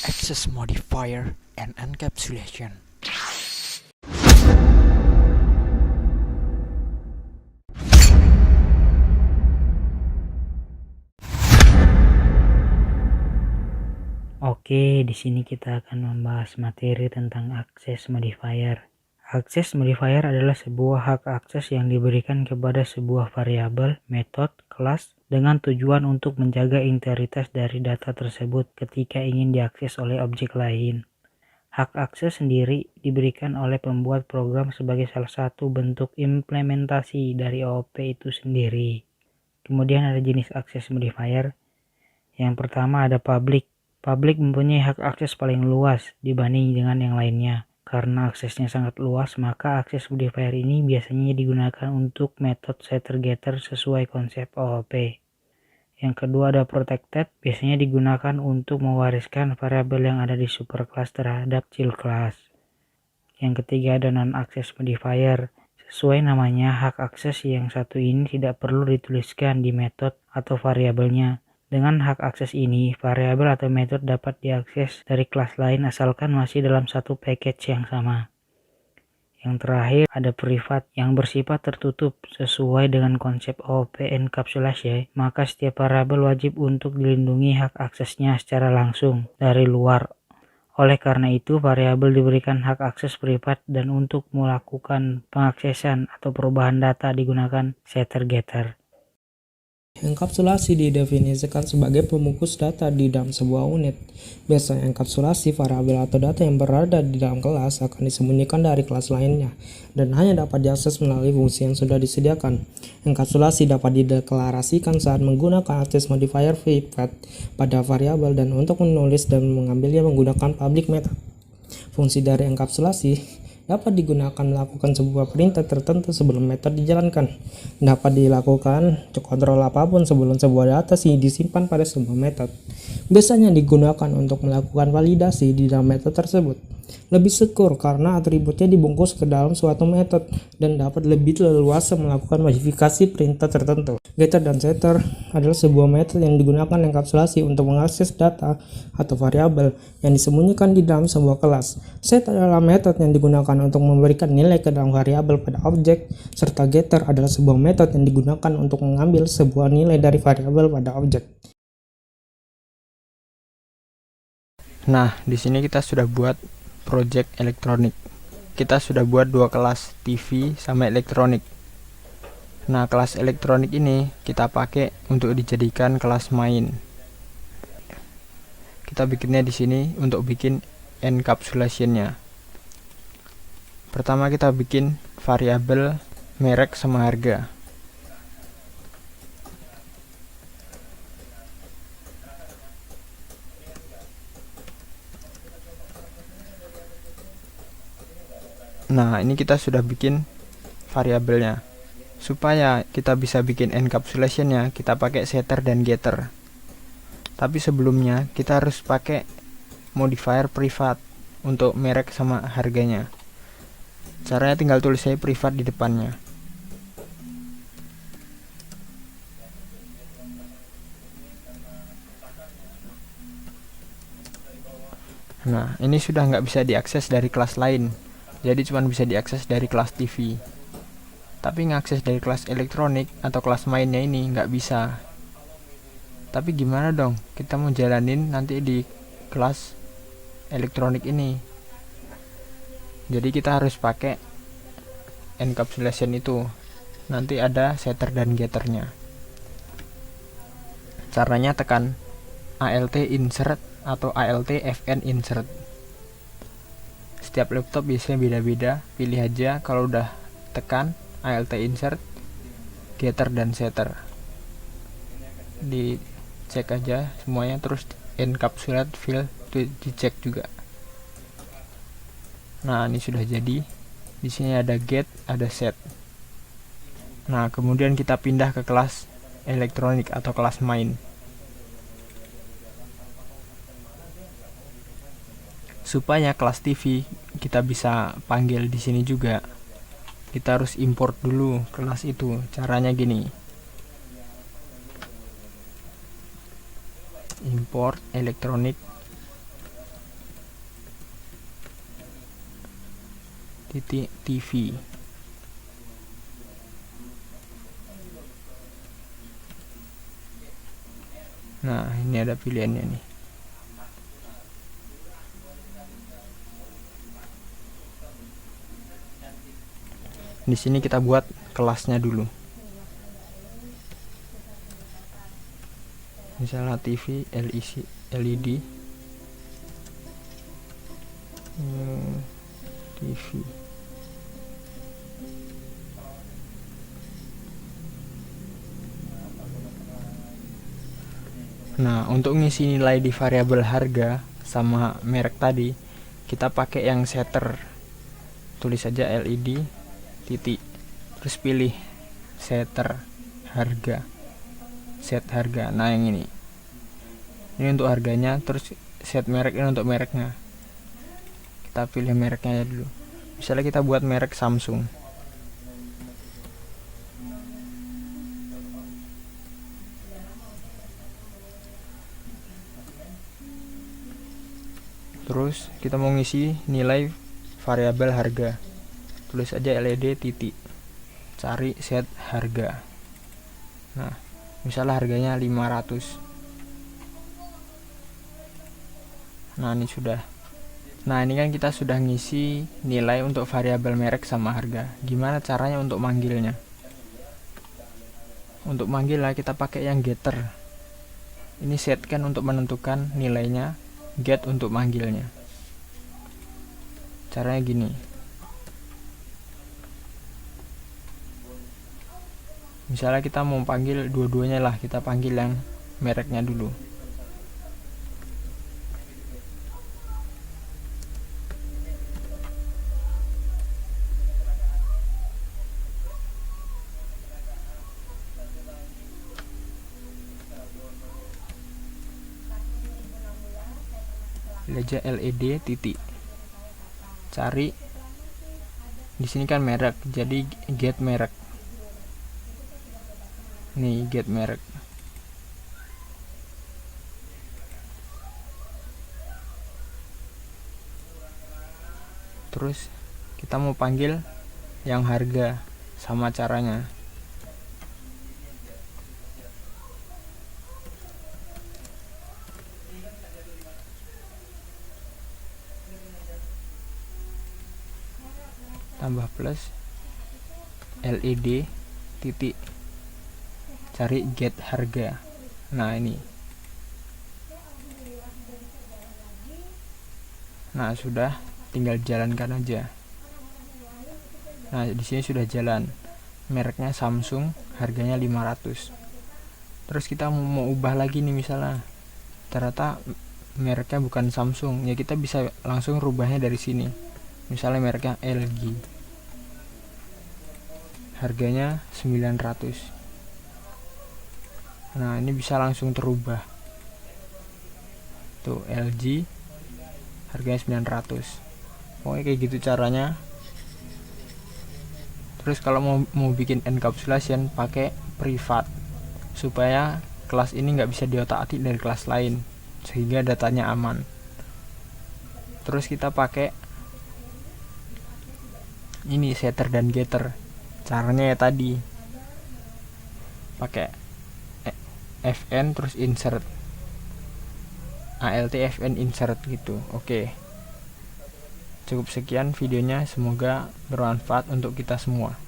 access modifier and encapsulation. Oke, di sini kita akan membahas materi tentang access modifier. Access modifier adalah sebuah hak akses yang diberikan kepada sebuah variabel, metode, kelas dengan tujuan untuk menjaga integritas dari data tersebut ketika ingin diakses oleh objek lain. Hak akses sendiri diberikan oleh pembuat program sebagai salah satu bentuk implementasi dari OOP itu sendiri. Kemudian ada jenis access modifier. Yang pertama ada public. Public mempunyai hak akses paling luas dibanding dengan yang lainnya. Karena aksesnya sangat luas, maka akses modifier ini biasanya digunakan untuk metode setter-getter sesuai konsep OOP. Yang kedua ada protected, biasanya digunakan untuk mewariskan variabel yang ada di superclass terhadap child class. Yang ketiga ada non-access modifier. Sesuai namanya, hak akses yang satu ini tidak perlu dituliskan di metode atau variabelnya. Dengan hak akses ini, variabel atau metode dapat diakses dari kelas lain asalkan masih dalam satu package yang sama. Yang terakhir ada private yang bersifat tertutup sesuai dengan konsep OOP encapsulation, maka setiap variabel wajib untuk dilindungi hak aksesnya secara langsung dari luar. Oleh karena itu, variabel diberikan hak akses privat dan untuk melakukan pengaksesan atau perubahan data digunakan setter-getter. Enkapsulasi didefinisikan sebagai pemukus data di dalam sebuah unit. Biasanya enkapsulasi variabel atau data yang berada di dalam kelas akan disembunyikan dari kelas lainnya dan hanya dapat diakses melalui fungsi yang sudah disediakan. Enkapsulasi dapat dideklarasikan saat menggunakan access modifier private pada variabel dan untuk menulis dan mengambilnya menggunakan public method. Fungsi dari enkapsulasi dapat digunakan melakukan sebuah perintah tertentu sebelum metode dijalankan. Dapat dilakukan kontrol apapun sebelum sebuah data disimpan pada sebuah metode. Biasanya digunakan untuk melakukan validasi di dalam metode tersebut. Lebih secure karena atributnya dibungkus ke dalam suatu metode dan dapat lebih leluasa melakukan modifikasi perintah tertentu. Getter dan setter adalah sebuah metode yang digunakan enkapsulasi untuk mengakses data atau variabel yang disembunyikan di dalam sebuah kelas. Set adalah metode yang digunakan untuk memberikan nilai ke dalam variabel pada objek, serta getter adalah sebuah metode yang digunakan untuk mengambil sebuah nilai dari variabel pada objek. Nah, di sini kita sudah buat project elektronik. Kita sudah buat dua kelas, TV sama elektronik. Nah, kelas elektronik ini kita pakai untuk dijadikan kelas main. Kita bikinnya di sini untuk bikin encapsulation-nya. Pertama kita bikin variabel merek sama harga. Nah, ini kita sudah bikin variabelnya. Supaya kita bisa bikin encapsulation-nya, kita pakai setter dan getter. Tapi sebelumnya kita harus pakai modifier privat untuk merek sama harganya. Caranya tinggal tulis saya privat di depannya. Nah, ini sudah nggak bisa diakses dari kelas lain. Jadi cuma bisa diakses dari kelas TV. Tapi ngakses dari kelas elektronik atau kelas mainnya ini nggak bisa. Tapi gimana dong? Kita mau jalanin nanti di kelas elektronik ini. Jadi kita harus pakai encapsulation itu. Nanti ada setter dan getternya. Caranya tekan alt insert atau alt fn insert. Setiap laptop biasanya beda-beda, pilih aja. Kalau udah tekan alt insert, getter dan setter, dicek aja semuanya, terus encapsulate field dicek juga. Nah, ini sudah jadi. Di sini ada get, ada set. Nah, kemudian kita pindah ke kelas elektronik atau kelas main. Supaya kelas TV kita bisa panggil di sini juga, kita harus import dulu kelas itu. Caranya gini. Import elektronik titik TV. Nah, ini ada pilihannya nih. Di sini kita buat kelasnya dulu. Misalnya TV LED TV. Nah, untuk ngisi nilai di variabel harga sama merek tadi, kita pakai yang setter. Tulis saja LED titik, terus pilih setter harga, set harga. Nah, yang ini untuk harganya, terus set merek ini untuk mereknya. Kita pilih mereknya dulu. Misalnya kita buat merek Samsung. Terus kita mau ngisi nilai variabel harga, tulis aja LED titik, cari set harga. Nah, misalnya harganya 500. Nah, ini sudah. Nah, ini kan kita sudah ngisi nilai untuk variabel merek sama harga. Gimana caranya untuk manggilnya? Untuk manggilnya kita pakai yang getter. Ini set kan untuk menentukan nilainya, get untuk manggilnya. Caranya gini. Misalnya kita mau panggil dua-duanya lah, kita panggil yang mereknya dulu. Aja LED titik, cari di sini kan merek, jadi get merek. Nih, get merek. Terus kita mau panggil yang harga, sama caranya. Tambah plus LED titik, cari get harga. Nah, ini. Nah, sudah, tinggal jalankan aja. Nah, di sini sudah jalan. Mereknya Samsung, harganya 500. Terus kita mau ubah lagi nih, misalnya ternyata mereknya bukan Samsung, ya kita bisa langsung rubahnya dari sini. Misalnya mereknya LG, harganya 900. Nah, ini bisa langsung terubah. Tuh, LG harganya 900. Pokoknya kayak gitu caranya. Terus kalau mau bikin encapsulation, pakai privat, supaya kelas ini nggak bisa diotak-atik dari kelas lain, sehingga datanya aman. Terus kita pakai ini setter dan getter. Caranya ya tadi, pakai fn terus insert, alt fn insert gitu. Oke, cukup sekian videonya, semoga bermanfaat untuk kita semua.